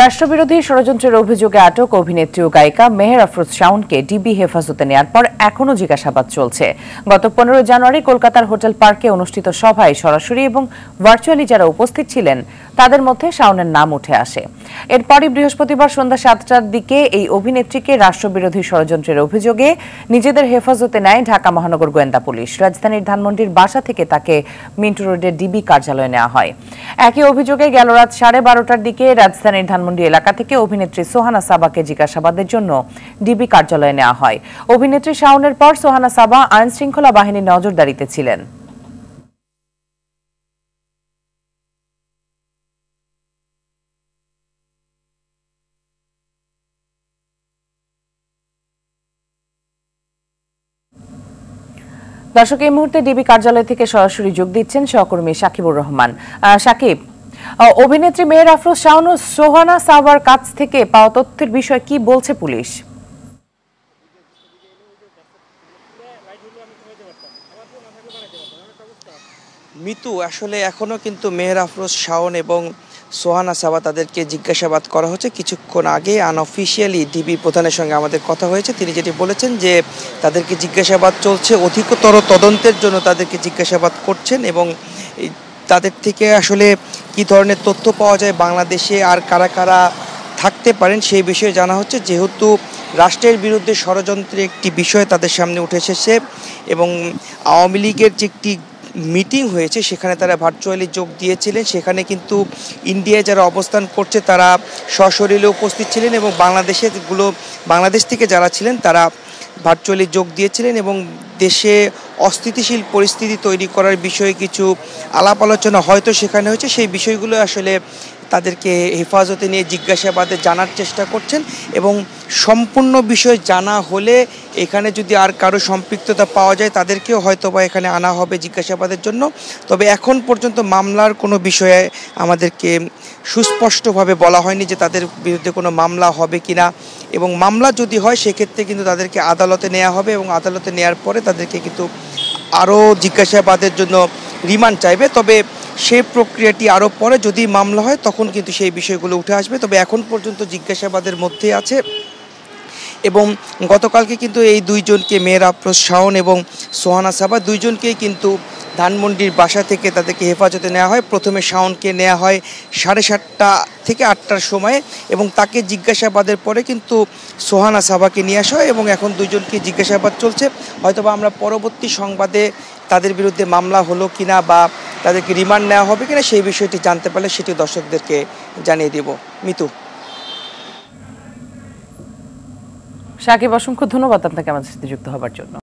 রাষ্ট্রবিরোধী ষড়যন্ত্রের অভিযোগে আটক অভিনেত্রী ও গায়িকা মেহের আফরোজ শাওনকে ডিবি হেফাজতে নেওয়ার পর এখনও জিজ্ঞাসাবাদ চলছে। গত 15 জানুয়ারি কলকাতার হোটেল পার্কে অনুষ্ঠিত সভায় সরাসরি এবং ভার্চুয়ালি যারা উপস্থিত ছিলেন তাদের মধ্যে শাওনের নাম উঠে আসে। এরপরই বৃহস্পতিবার সন্ধ্যা 7টার দিকে এই অভিনেত্রীকে রাষ্ট্রবিরোধী ষড়যন্ত্রের অভিযোগে নিজেদের হেফাজতে নেয় ঢাকা মহানগর গোয়েন্দা পুলিশ। রাজধানীর ধানমন্ডির বাসা থেকে তাকে মিন্টু রোডের ডিবি কার্যালয়ে নেওয়া হয়। একই অভিযোগে গেল রাত 12:30টার দিকে রাজধানীর ধানমন্ডি এলাকা থেকে অভিনেত্রী সোহানা সাবাকে জিজ্ঞাসাবাদের জন্য ডিবি কার্যালয়ে নেওয়া হয়। অভিনেত্রী শাওনের পর সোহানা সাবা আইন শৃঙ্খলা বাহিনীর নজরদারিতে ছিলেন। দর্শক, এই মুহূর্তে ডিবি কার্যালয় থেকে সরাসরি যোগ দিচ্ছেন সহকর্মী সাকিবুর রহমান। সাকিব, অভিনেত্রী মেহের আফরোজ শাওন ও সোহানা সাবার কাছ থেকে পাওয়া তথ্যের বিষয়ে কি বলছে পুলিশ? মিতু, আসলে এখনো কিন্তু মেহের আফরোজ শাওন এবং সোহানা সাবা তাদেরকে জিজ্ঞাসাবাদ করা হচ্ছে। কিছুক্ষণ আগে আনঅফিসিয়ালি ডিবি প্রধানের সঙ্গে আমাদের কথা হয়েছে। তিনি যেটি বলেছেন যে তাদেরকে জিজ্ঞাসাবাদ চলছে, অধিকতর তদন্তের জন্য তাদেরকে জিজ্ঞাসাবাদ করছেন এবং তাদের থেকে আসলে কি ধরনের তথ্য পাওয়া যায়, বাংলাদেশে আর কারা কারা থাকতে পারেন সেই বিষয়ে জানা হচ্ছে। যেহেতু রাষ্ট্রের বিরুদ্ধে ষড়যন্ত্রের একটি বিষয় তাদের সামনে উঠে এসেছে এবং আওয়ামী লীগের যে একটি মিটিং হয়েছে সেখানে তারা ভার্চুয়ালি যোগ দিয়েছিলেন। সেখানে কিন্তু ইন্ডিয়ায় যারা অবস্থান করছে তারা সশরীরে উপস্থিত ছিলেন এবং বাংলাদেশ থেকে যারা ছিলেন তারা ভার্চুয়ালি যোগ দিয়েছিলেন এবং দেশে অস্থিতিশীল পরিস্থিতি তৈরি করার বিষয়ে কিছু আলাপ আলোচনা হয়তো সেখানে হয়েছে। সেই বিষয়গুলো আসলে তাদেরকে হেফাজতে নিয়ে জিজ্ঞাসাবাদে জানার চেষ্টা করছেন এবং সম্পূর্ণ বিষয় জানা হলে এখানে যদি আর কারো সম্পৃক্ততা পাওয়া যায় তাদেরকেও হয়তো বা এখানে আনা হবে জিজ্ঞাসাবাদের জন্য। তবে এখন পর্যন্ত মামলার কোনো বিষয়ে আমাদেরকে সুস্পষ্টভাবে বলা হয়নি যে তাদের বিরুদ্ধে কোনো মামলা হবে কিনা, এবং মামলা যদি হয় সেক্ষেত্রে কিন্তু তাদেরকে আদালতে নেওয়া হবে এবং আদালতে নেওয়ার পরে তাদেরকে কিন্তু আরও জিজ্ঞাসাবাদের জন্য রিমান্ড চাইবে। তবে সেই প্রক্রিয়াটি আরও পরে যদি মামলা হয় তখন কিন্তু সেই বিষয়গুলো উঠে আসবে। তবে এখন পর্যন্ত জিজ্ঞাসাবাদের মধ্যে আছে এবং গতকালকে কিন্তু এই দুইজনকে মেহের আফরোজ শাওন এবং সোহানা সাবা দুইজনকেই কিন্তু ধানমন্ডির বাসা থেকে তাদেরকে হেফাজতে নেওয়া হয়। প্রথমে শাওনকে নেওয়া হয় 7:30 থেকে 8টার সময়ে এবং তাকে জিজ্ঞাসাবাদের পরে কিন্তু সোহানা সাবাকে নিয়ে আসা হয় এবং এখন দুইজনকে জিজ্ঞাসাবাদ চলছে। হয়তোবা আমরা পরবর্তী সংবাদে তাদের বিরুদ্ধে মামলা হলো কিনা বা তাদেরকে রিমান্ড নেওয়া হবে কিনা সেই বিষয়টি জানতে পারলে সেটি দর্শকদেরকে জানিয়ে দেব। মিতু। সাকিব, অসংখ্য ধন্যবাদ আপনাকে আমাদের সাথে যুক্ত হবার জন্য।